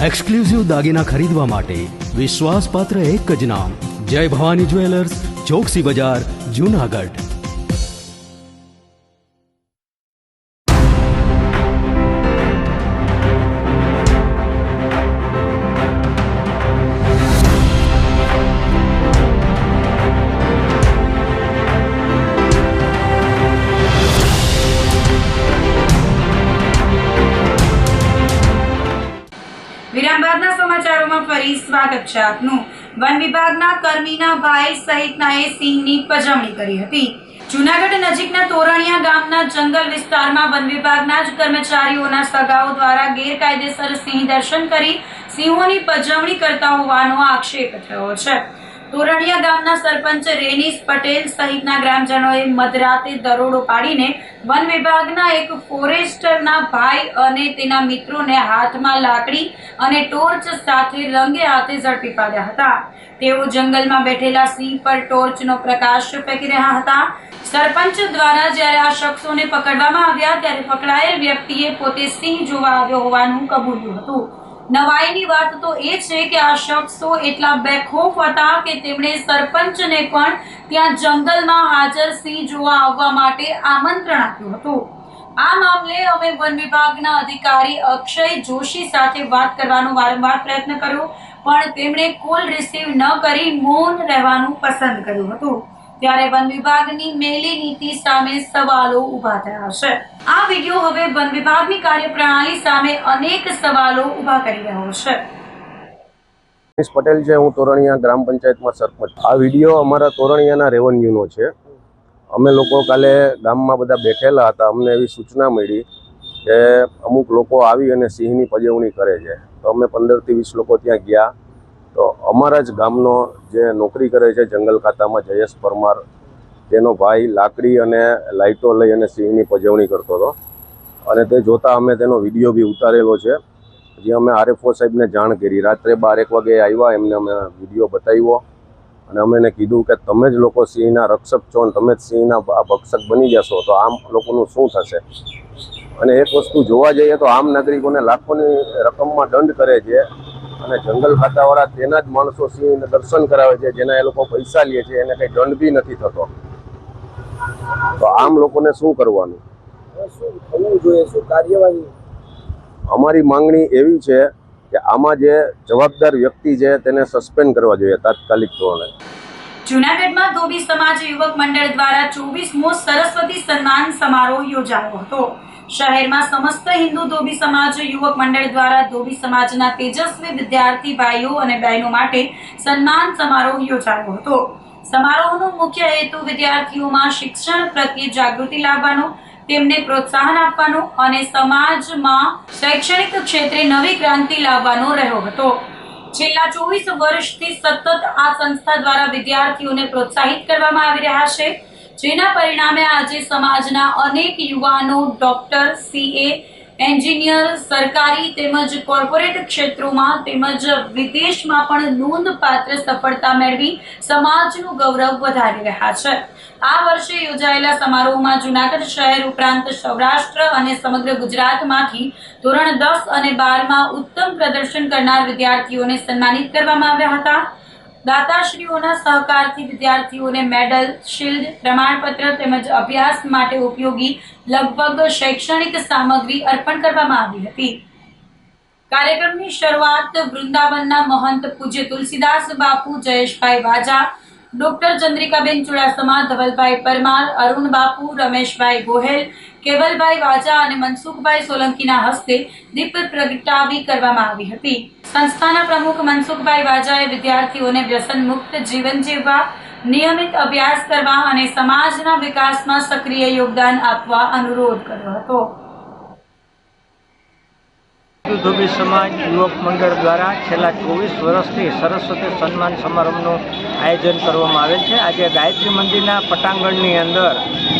એક્સક્લુઝિવ દાગીના ખરીદવા માટે વિશ્વાસપાત્ર એક જ નામ, જય ભવાની જ્વેલર્સ, ચોકસી બજાર, જુનાગઢ. ન્યૂઝમાં ફરી સ્વાગત છે આપનું. વન વિભાગના કર્મીના ભાઈ સહિતનાએ સિંહની પજવણી કરી હતી. જૂનાગઢ નજીકના તોરણિયા ગામના જંગલ વિસ્તારમાં વન વિભાગના જ કર્મચારીઓના સગાઓ દ્વારા ગેરકાયદેસર સિંહ દર્શન કરી સિંહોની પજવણી કરતા હોવાનો આક્ષેપ થયો છે. તોરણિયા ગામના સરપંચ રેનીશ પટેલ સહિતના ગ્રામજનોએ મધરાતે દરોડો પાડીને વન વિભાગના એક ફોરેસ્ટરના ભાઈ અને તેના મિત્રોને હાથમાં લાકડી અને ટોર્ચ સાથે રંગે હાથે ઝડપી પાડ્યા હતા. તેઓ જંગલમાં બેઠેલા સિંહ પર ટોર્ચનો પ્રકાશ ફેંકી રહ્યા હતા. સરપંચ દ્વારા જ્યારે આ શખ્સોને પકડવામાં આવ્યા ત્યારે પકડાયેલ વ્યક્તિએ પોતે સિંહ જોવા આવ્યો હોવાનું કબૂલ્યું હતું. નવાઈની વાત તો એ છે કે આ શખ્સો એટલા બેખોફ હતા કે તેમણે સરપંચને પણ ત્યાં જંગલમાં હાજર સિંહ જોવા આવવા માટે આમંત્રણ આપ્યું હતું. આ મામલે અમે વન વિભાગના અધિકારી અક્ષય જોશી સાથે વાત કરવાનો વારંવાર પ્રયત્ન કર્યો, પણ તેમણે કોલ રિસીવ ન કરી મૌન રહેવાનું પસંદ કર્યું હતું. ત્યારે વન વિભાગની મેલી નીતિ સામે સવાલો ઊભા થયા છે. આ વિડીયો હવે વન વિભાગની કાર્યપ્રણાલી સામે અનેક સવાલો ઊભા કરી રહ્યો છે. પટેલ છે, હું તોરણિયા ગ્રામ પંચાયતમાં સરપંચ. આ વિડીયો અમારા તોરણિયાના રેવન્યુનો છે. અમે લોકો કાલે ગામમાં બધા બેઠેલા હતા. અમને એવી સૂચના મળી કે અમુક લોકો આવી અને સિંહની પજવણી કરે છે. તો અમે 15 થી 20 લોકો ત્યાં ગયા. તો અમારા જ ગામનો જે નોકરી કરે છે જંગલ ખાતામાં, જયેશ પરમાર, તેનો ભાઈ લાકડી અને લાઇટો લઈ અને સિંહની પજવણી કરતો હતો. અને તે જોતાં અમે તેનો વિડીયો બી ઉતારેલો છે. જે અમે આરએફઓ સાહેબને જાણ કરી. રાત્રે 12-1 વાગે આવ્યા, એમને અમે વિડીયો બતાવ્યો અને અમે એને કીધું કે તમે જ લોકો સિંહના રક્ષક છો અને તમે જ સિંહના ભક્ષક બની જશો તો આમ લોકોનું શું થશે. અને એક વસ્તુ જોવા જઈએ તો આમ નાગરિકોને લાખોની રકમમાં દંડ કરે છે અને જંગલ ખાતાવાળા તેના જ માણસો સિંહને દર્શન કરાવે છે, જેના એ લોકો પૈસા લે છે, એને કંઈ દંડ બી નથી થતો. તો આમ લોકોને શું કરવાનું? શું થવું જોઈએ? શું કાર્યવાહી? અમારી માંગણી એવી છે કે આમાં જે જવાબદાર વ્યક્તિ છે તેને સસ્પેન્ડ કરવા જોઈએ તાત્કાલિક ધોરણે. જૂનાગઢમાં ધોબી સમાજ યુવક મંડળ દ્વારા 24મો સરસ્વતી સન્માન સમારોહ યોજાયો હતો. શહેરમાં સમસ્ત હિન્દુ ધોબી સમાજ યુવક મંડળ દ્વારા ધોબી સમાજના તેજસ્વી વિદ્યાર્થી ભાઈઓ અને બહેનો માટે સન્માન સમારોહ યોજાયો હતો. સમારોહનો મુખ્ય હેતુ વિદ્યાર્થીઓમાં શિક્ષણ પ્રત્યે જાગૃતિ લાવવાનો, તેમને પ્રોત્સાહન આપવાનો અને સમાજમાં શૈક્ષણિક ક્ષેત્રે નવી ક્રાંતિ લાવવાનો રહ્યો હતો. છેલ્લા 24 વર્ષથી સતત આ સંસ્થા દ્વારા વિદ્યાર્થીઓને પ્રોત્સાહિત કરવામાં આવી રહ્યા છે, જેના પરિણામે આજે સમાજના અનેક યુવાનો ડોક્ટર, સીએ, એન્જિનિયર, સરકારી તેમજ કોર્પોરેટ ક્ષેત્રોમાં તેમજ વિદેશમાં પણ નોંધપાત્ર સફળતા મેળવી સમાજનું ગૌરવ વધારી રહ્યા છે. આ વર્ષે યોજાયેલા સમારોહમાં જૂનાગઢ શહેર ઉપરાંત સૌરાષ્ટ્ર અને સમગ્ર ગુજરાતમાંથી ધોરણ 10 અને 12માં ઉત્તમ પ્રદર્શન કરનાર વિદ્યાર્થીઓને સન્માનિત કરવામાં આવ્યા હતા. દાતાશ્રીઓના સહકારથી વિદ્યાર્થીઓને મેડલ, શિલ્ડ, પ્રમાણપત્ર તેમજ અભ્યાસ માટે ઉપયોગી લગભગ શૈક્ષણિક સામગ્રી અર્પણ કરવામાં આવી હતી. કાર્યક્રમની શરૂઆત વૃંદાવનના મહંત પૂજ્ય તુલસીદાસ બાપુ, જયેશભાઈ વાજા, ડોક્ટર ચંદ્રિકાબેન ચુડાસમા, ધવલભાઈ પરમાર, અરુણ બાપુ, રમેશભાઈ ગોહેલ, કેવલભાઈ વાજા અને મનસુખભાઈ સોલંકીના હસ્તે દીપ પ્રગટાવી કરવામાં આવી હતી. સંસ્થાના પ્રમુખ મનસુખભાઈ વાજાએ વિદ્યાર્થીઓને વ્યસન મુક્ત જીવન જીવવા, નિયમિત અભ્યાસ કરવા અને સમાજના વિકાસમાં સક્રિય યોગદાન આપવા અનુરોધ કર્યો હતો. ધોબી સમાજ યુવક મંડળ દ્વારા છેલ્લા 24 વર્ષથી સરસ્વતી સન્માન સમારંભનું આયોજન કરવામાં આવેલ છે. આજે ગાયત્રી મંદિરના પટાંગણની અંદર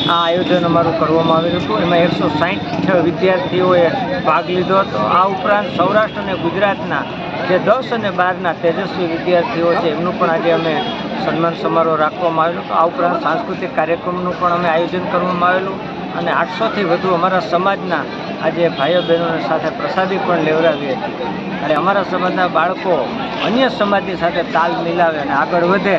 આ આયોજન અમારું કરવામાં આવેલું હતું. એમાં 160 વિદ્યાર્થીઓએ ભાગ લીધો હતો. આ ઉપરાંત સૌરાષ્ટ્ર અને ગુજરાતના જે 10 અને 12ના તેજસ્વી વિદ્યાર્થીઓ છે એમનું પણ આજે અમે સન્માન સમારોહ રાખવામાં આવેલો હતો. આ ઉપરાંત સાંસ્કૃતિક કાર્યક્રમનું પણ અમે આયોજન કરવામાં આવેલું અને 800થી વધુ અમારા સમાજના આજે ભાઈઓ બહેનોની સાથે પ્રસાદી પણ લેવડાવી હતી. અને અમારા સમાજના બાળકો અન્ય સમાજની સાથે તાલ મિલાવે અને આગળ વધે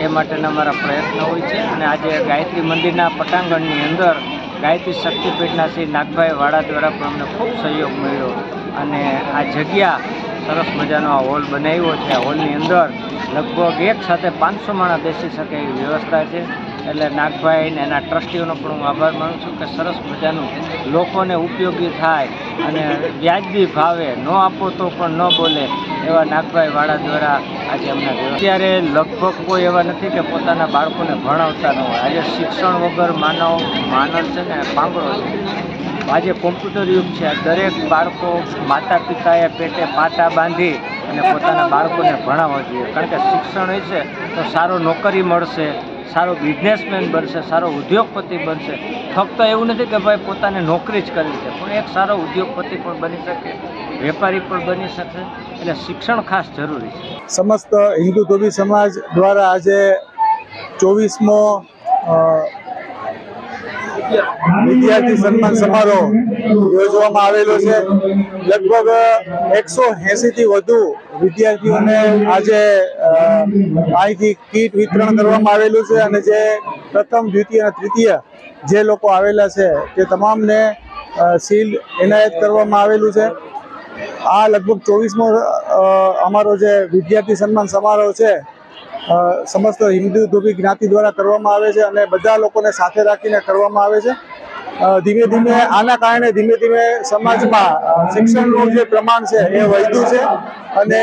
એ માટેના અમારા પ્રયત્નો હોય છે. અને આજે ગાયત્રી મંદિરના પટાંગણની અંદર ગાયત્રી શક્તિપીઠના શ્રી નાગભાઈ વાડા દ્વારા પણ અમને ખૂબ સહયોગ મળ્યો અને આ જગ્યા સરસ મજાનો આ હોલ બનાવ્યો છે. આ હોલની અંદર લગભગ એક સાથે 500 માણસ બેસી શકે એવી વ્યવસ્થા છે. એટલે નાગભાઈ ને એના ટ્રસ્ટીઓનો પણ હું આભાર માનું છું કે સરસ મજાનું લોકોને ઉપયોગી થાય અને વ્યાજબી ભાવે ન આપો તો પણ ન બોલે એવા નાગભાઈ વાળા દ્વારા આજે અમને અત્યારે લગભગ કોઈ એવા નથી કે પોતાના બાળકોને ભણાવતા ન હોય. આજે શિક્ષણ વગર માનવ છે ને પાંગળો છે. આજે કોમ્પ્યુટર યુગ છે. દરેક બાળકો માતા પિતાએ પેટે પાટા બાંધી અને પોતાના બાળકોને ભણાવવા જોઈએ, કારણ કે શિક્ષણ હોય છે તો સારો નોકરી મળશે, સારો બિઝનેસમેન બનશે, સારો ઉદ્યોગપતિ બનશે. ફક્ત એવું નથી કે ભાઈ પોતાને નોકરી જ કરવી છે, પણ એક સારો ઉદ્યોગપતિ પણ બની શકે, વેપારી પણ બની શકે. એટલે શિક્ષણ ખાસ જરૂરી છે. સમસ્ત હિન્દુ ધોબી સમાજ દ્વારા આજે 24મો વિદ્યાર્થી સન્માન સમારોહ યોજવામાં આવેલો છે. લગભગ 180 થી વધુ વિદ્યાર્થીઓને આજે અહીંથી કીટ વિતરણ કરવામાં આવેલું છે અને જે પ્રથમ, દ્વિતીય અને તૃતીય જે લોકો આવેલા છે તે તમામને શીલ્ડ એનાયત કરવામાં આવેલું છે. આ લગભગ 24મો અમારો જે વિદ્યાર્થી સન્માન સમારોહ છે સમસ્ત હિન્દુ ધોબી જ્ઞાતિ દ્વારા કરવામાં આવે છે અને બધા લોકોને સાથે રાખીને કરવામાં આવે છે. ધીમે ધીમે આના કારણે ધીમે ધીમે સમાજમાં શિક્ષણનું જે પ્રમાણ છે એ વધ્યું છે અને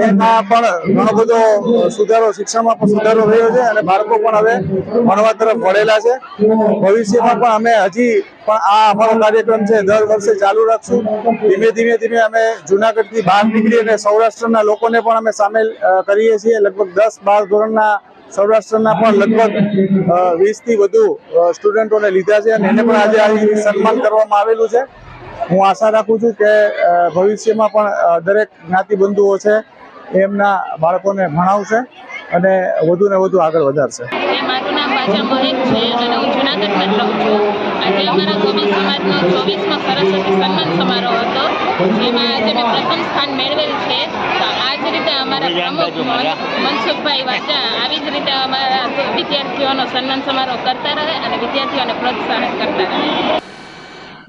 એમાં પણ ઘણો બધો સુધારો, શિક્ષણમાં પણ સુધારો થયો છે અને બાળકો પણ હવે ભણવા તરફ વળેલા છે. ભવિષ્યમાં પણ અમે હજી પણ આ અમારો કાર્યક્રમ છે દર વર્ષે ચાલુ રાખશું. ધીમે ધીમે અમે જુનાગઢથી બહાર નીકળી અને સૌરાષ્ટ્રના લોકોને પણ અમે સામેલ કરીએ છીએ. લગભગ 10-12 ધોરણના સૌરાષ્ટ્રના પણ લગભગ 20 થી વધુ સ્ટુડન્ટોને લીધા છે અને એને પણ આજે સન્માન કરવામાં આવેલું છે. હું આશા રાખું છું કે ભવિષ્યમાં પણ દરેક જ્ઞાતિબંધુઓ છે એમના બાળકોને ભણાવશે અને વધુ ને વધુ આગળ વધારશે. મારું નામ બાજા મહેક છે અને હું જુનાગઢમાં જ રહું છું. આજે અમારા ધોબી સમાજનો 24મો સરસ્વતી સન્માન સમારોહ હતો, જેમાં આજે મેં પ્રથમ સ્થાન મેળવેલ છે. તો આ જ રીતે અમારા પ્રમુખ મનસુખભાઈ વાજા આવી જ રીતે અમારા વિદ્યાર્થીઓનો સન્માન સમારોહ કરતા રહે અને વિદ્યાર્થીઓને પ્રોત્સાહિત કરતા રહે.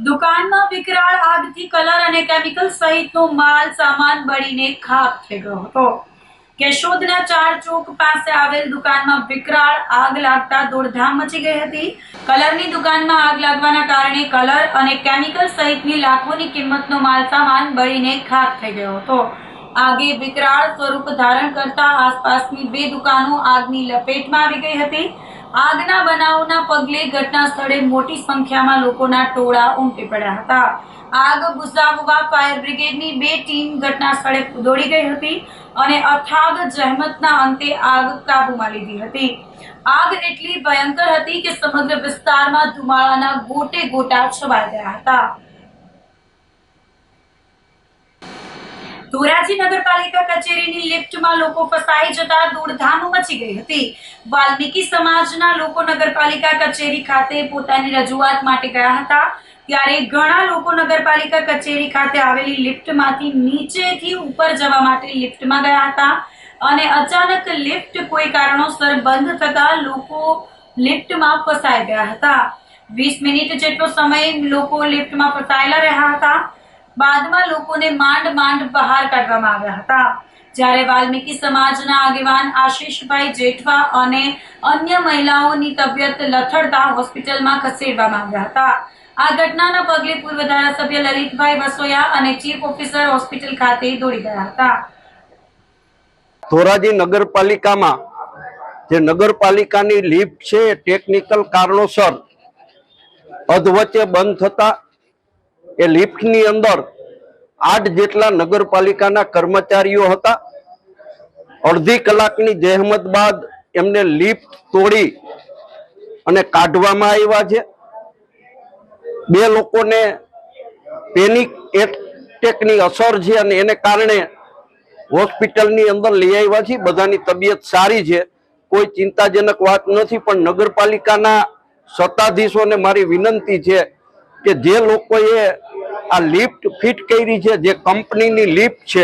દુકાનમાં વિકરાળ આગથી કલર અને કેમિકલ સહિતનો માલ સામાન બળીને ખાખ થઈ ગયો હતો. કેશોદના 4 ચોક પાસે આવેલ દુકાનમાં વિકરાળ આગ લાગતા દોડધામ મચી ગઈ હતી. કલરની દુકાનમાં આગ લાગવાના કારણે કલર અને કેમિકલ સહિતની લાખોની કિંમતનો માલ સામાન બળીને ખાખ થઈ ગયો હતો. આગે વિકરાળ સ્વરૂપ ધારણ કરતા આસપાસની 2 દુકાનો આગની લપેટમાં આવી ગઈ હતી. આગના બનાવના પગલે ઘટના સ્થળે મોટી સંખ્યામાં લોકોના ટોળા ઉમટી પડ્યા હતા. આગ બુઝાવવા ફાયર બ્રિગેડની 2 ટીમ ઘટના સ્થળે દોડી ગઈ હતી અને અથાગ જહેમતના અંતે આગ કાબૂમાં લીધી હતી. આગ એટલી ભયંકર હતી કે સમગ્ર વિસ્તારમાં ધુમાડાના ગોટે ગોટા છવાઈ ગયા હતા. ધોરાજી નગરપાલિકા કચેરીની લિફ્ટમાં લોકો ફસાઈ જતા દોડધામ મચી ગઈ હતી. વાલ્મીકી સમાજના લોકો નગરપાલિકા કચેરી ખાતે પોતાની રજૂઆત માટે ગયા હતા, ત્યારે ઘણા લોકો નગરપાલિકા કચેરી ખાતે આવેલી લિફ્ટમાંથી નીચેથી ઉપર જવા માટે લિફ્ટમાં ગયા હતા અને અચાનક લિફ્ટ કોઈ કારણોસર બંધ થતા લોકો લિફ્ટમાં ફસાઈ ગયા હતા. 20 મિનિટ જેટલો સમય લોકો લિફ્ટમાં ફસાયેલા રહ્યા હતા. બાદમાં લોકોને માંડ બહાર કાઢવામાં આવ્યા હતા. જ્યારે વાલ્મીકી સમાજના આગેવાન આશીષભાઈ જેઠવા અને અન્ય મહિલાઓની તબિયત લથડતા હોસ્પિટલમાં ખસેડવામાં આવ્યા હતા. આ ઘટનાના પગલે પૂર્વ ધારાસભ્ય લલિતભાઈ વસોયા અને ચીફ ઓફિસર હોસ્પિટલ ખાતે દોડી ગયા હતા. ધોરાજી નગરપાલિકામાં જે નગરપાલિકાની લિફ્ટ છે ટેકનિકલ કારણોસર અધવચ્ચે બંધ થતા એ લિફ્ટની અંદર 8 જેટલા નગરપાલિકાના કર્મચારીઓ હતા. અડધી કલાકની જહેમત બાદ એમને લિફ્ટ તોડી અને કાઢવામાં આવ્યા છે. 2 લોકોને પેનિક એટેકની અસર છે અને એને કારણે હોસ્પિટલની અંદર લઈ આવ્યા છે. બધાની તબિયત સારી છે, કોઈ ચિંતાજનક વાત નથી. પણ નગરપાલિકાના સત્તાધીશોને મારી વિનંતી છે કે જે લોકોએ આ લિફ્ટ ફિટ કરી છે, જે કંપનીની લિફ્ટ છે,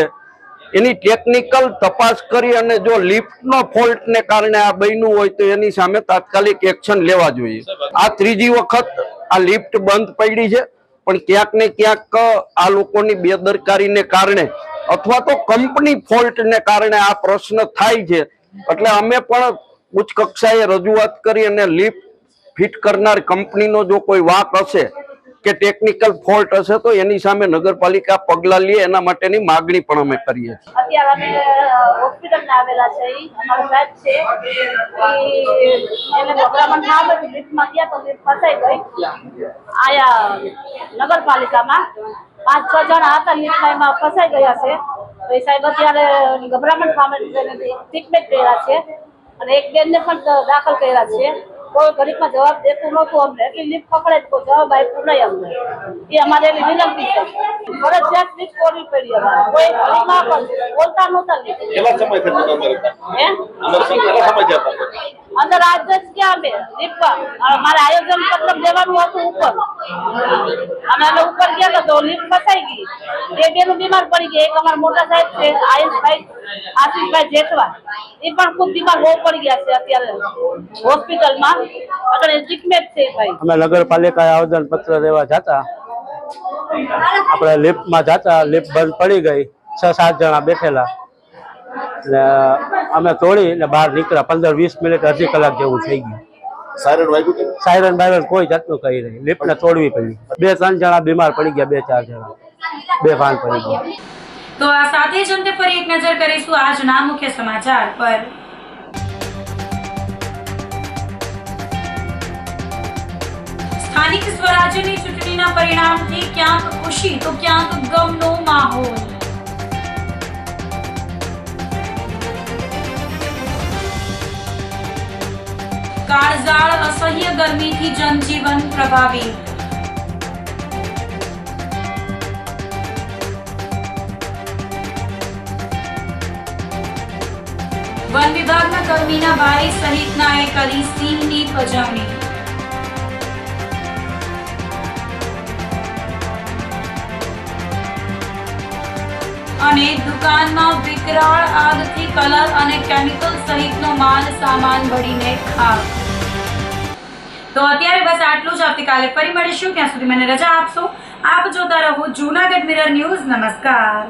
એની ટેકનિકલ તપાસ કરી અને જો લિફ્ટનો ફોલ્ટને કારણે આ બન્યું હોય તો એની સામે તાત્કાલિક એક્શન લેવા જોઈએ. આ 3જી વખત આ લિફ્ટ બંધ પડી છે, પણ ક્યાંક ને ક્યાંક આ લોકોની બેદરકારીને કારણે અથવા તો કંપની ફોલ્ટને કારણે આ પ્રશ્ન થાય છે. એટલે અમે પણ ઉચ્ચ કક્ષાએ રજૂઆત કરી અને લિફ્ટ ફિટ કરનાર કંપનીનો જો કોઈ વાંક હશે કે ટેકનિકલ ફોલ્ટ હશે તો એની સામે નગરપાલિકા પગલાં લે એના માટેની માગણી પણ અમે કરીએ છીએ. અત્યારે અમે હોસ્પિટલમાં આવેલા છે, અમારો સાહેબ છે એને ગભરામણ ના આવે લિફ્ટમાં ગયા તો લિફ્ટ ફસાઈ ગઈ. આયા નગરપાલિકામાં 5-6 જણા હતા લિફ્ટમાં, એમાં ફસાઈ ગયા છે. તો એ સાહેબ અત્યારે ગભરામણ સામે ટ્રીટમેન્ટ કર્યા છે અને એક બેનને પણ દાખલ કર્યા છે. કોઈ ઘડીકમાં જવાબ દેતું નહોતું અમને, એટલી લિફ્ટ પકડે તો જવાબ આપ્યો નહીં અમને. એ અમારે એની વિનંતી છે. ફરજિયાત લિફ્ટ ખોલવી પડી અમારે. કોઈ ઘડીકમાં બોલતા નહોતા લિફ્ટ. કેટલા સમયથી અંદર આજ જ ગયા અમે લિફ્ટમાં. મારે આયોજન પત્ર દેવાનું હતું ઉપર, અને અમે ઉપર ગયા તો લિફ્ટ ફસાઈ ગઈ. બે બેનું બીમાર પડી ગયા. એક અમારા મોટા સાહેબ છે આયુષભાઈ આશીષભાઈ જેઠવા, એ પણ ખુદ બીમાર બહુ પડી ગયા છે અત્યારે હોસ્પિટલમાં. અત્યારે ટ્રીટમેન્ટ છે ભાઈ. અમે નગરપાલિકાએ આવેદન પત્ર દેવા જતા, આપણે લિફ્ટમાં જતા, લિફ્ટ બંધ પડી ગઈ. 6-7 જણા બેઠેલા ને અમે તોડી ને બહાર નીકળ્યા. 15-20 મિનિટ, અડધી કલાક જેવું થઈ ગયું. સાયરન બાયરન કોઈ જાતનું કહી નહીં. લિફ્ટને તોડવી પડી. 2-3 જણા બીમાર પડી ગયા, 2-4 જણા બેભાન પડી ગયા. તો આ સાથે જ અંતે ફરી એક નજર કરીશું આજના મુખ્ય સમાચાર પર. સ્થાનિક સ્વરાજ્યની ચૂંટણીના પરિણામથી ક્યાંક ખુશી તો ક્યાંક ગમનો માહોલ. કાળઝાળ અસહ્ય ગરમીથી જનજીવન પ્રભાવિત. વન વિભાગના કર્મીના ભાઈ સહિતનાએ કરી સિંહની પજવણી. અને દુકાનમાં વિકરાળ આગથી કલર અને કેમિકલ સહિતનો માલ સામાન બળીને ખાક. તો અત્યારે બસ આટલું જ. આવતીકાલે ફરી મળીશું. ત્યાં સુધી મને રજા આપશો. આપ જોતા રહો જૂનાગઢ મિરર ન્યૂઝ. નમસ્કાર.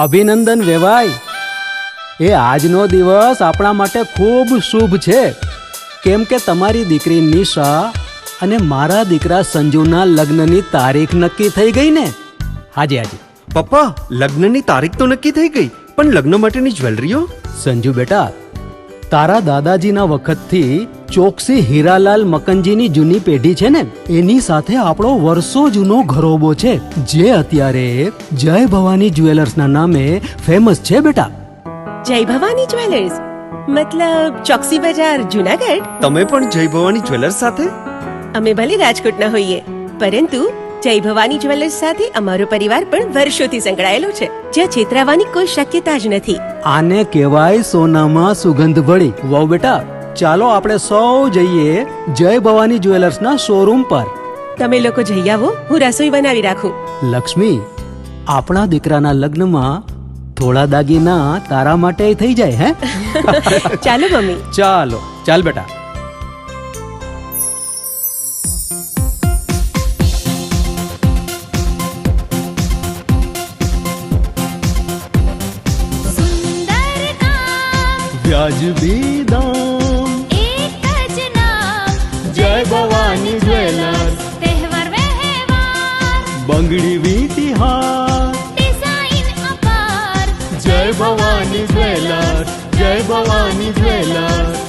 અભિનંદન વેવાઈ. એ આજનો દિવસ આપણા માટે ખૂબ શુભ છે, કેમ કે તમારી દીકરી નિશા અને મારા દીકરા સંજુના લગ્નની તારીખ નક્કી થઈ ગઈ ને. હાજી હાજી પપ્પા, લગ્નની તારીખ તો નક્કી થઈ ગઈ, પણ લગ્ન માટેની જ્વેલરીઓ? સંજુ બેટા, તારા દાદાજીના વખતથી ચોકસી હીરાલાલ મકનજીની જૂની પેઢી છે ને, એની સાથે આપણો વર્ષો જૂનો ઘરોબો છે, જે અત્યારે જય ભવાની જ્વેલર્સના નામે ફેમસ છે બેટા. જય ભવાની જ્વેલર્સ મતલબ ચોકસી બજાર જુનાગઢ? તમે પણ જય ભવાની જ્વેલર્સ સાથે? અમે ભલે રાજકોટના હોઈએ, પરંતુ જય ભવાની જ્વેલર્સ સાથે અમારો પરિવાર પણ વર્ષોથી સંકળાયેલો છે, જ્યાં છેતરાવાની કોઈ શક્યતા જ નથી. આને કહેવાય સોનામાં સુગંધ ભળી. વાવ બેટા, ચાલો આપણે સૌ જઈએ જય ભવાની જ્વેલર્સના શોરૂમ પર. તમે લોકો જઈ આવો, હું રસોઈ બનાવી રાખું. લક્ષ્મી, આપણા દીકરાના લગ્નમાં થોડા દાગીના તારા માટે થઈ જાય. હે ચાલો મમ્મી. ચાલો ચાલ બેટા. વ્યાજબી દામ, એક જ નામ, જય ભવાની જ્વેલર્સ. તહેવાર વ્યવહાર, બંગડી વીટી હાર, ડિઝાઇન અપાર, જય ભવાની જ્વેલર્સ, જય ભવાની જ્વેલર્સ.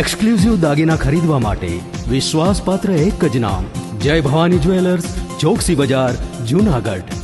એક્સક્લુઝિવ દાગીના ખરીદવા માટે વિશ્વાસપાત્ર એક જ નામ, જય ભવાની જ્વેલર્સ, ચોકસી બજાર, જૂનાગઢ.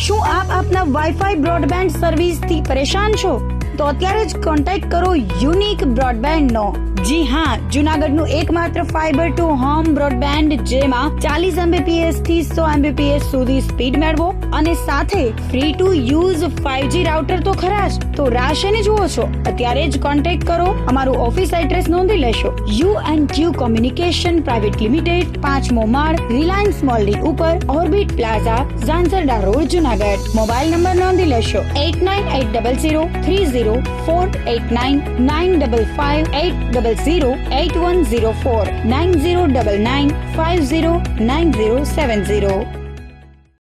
શું આપ આપના વાઈફાઈ બ્રોડબેન્ડ સર્વિસથી પરેશાન છો? તો અત્યારે જ કોન્ટેક્ટ કરો યુનિક બ્રોડબેન્ડ નો, જી હા, જુનાગઢનું એકમાત્ર ફાઈબર ટુ હોમ બ્રોડબેન્ડ જેમાં 40 Mbps થી 100 Mbps સુધી સ્પીડ મેળવો અને સાથે free to use 5G router તો ખરા જ. તો રાહ શેની જુઓ છો? અત્યારે જ કોન્ટેક્ટ કરો. અમારું ઓફિસ એડ્રેસ નોંધી લેશો. U&Q કોમ્યુનિકેશન પ્રાઇવેટ લિમિટેડ, 5મો માળ, રિલાયન્સ મોલની ઉપર, orbit plaza, Zanzarda road, Junagadh. Mobile number નોંધી લેશો 8980030489 955 800 8104 9099 509070.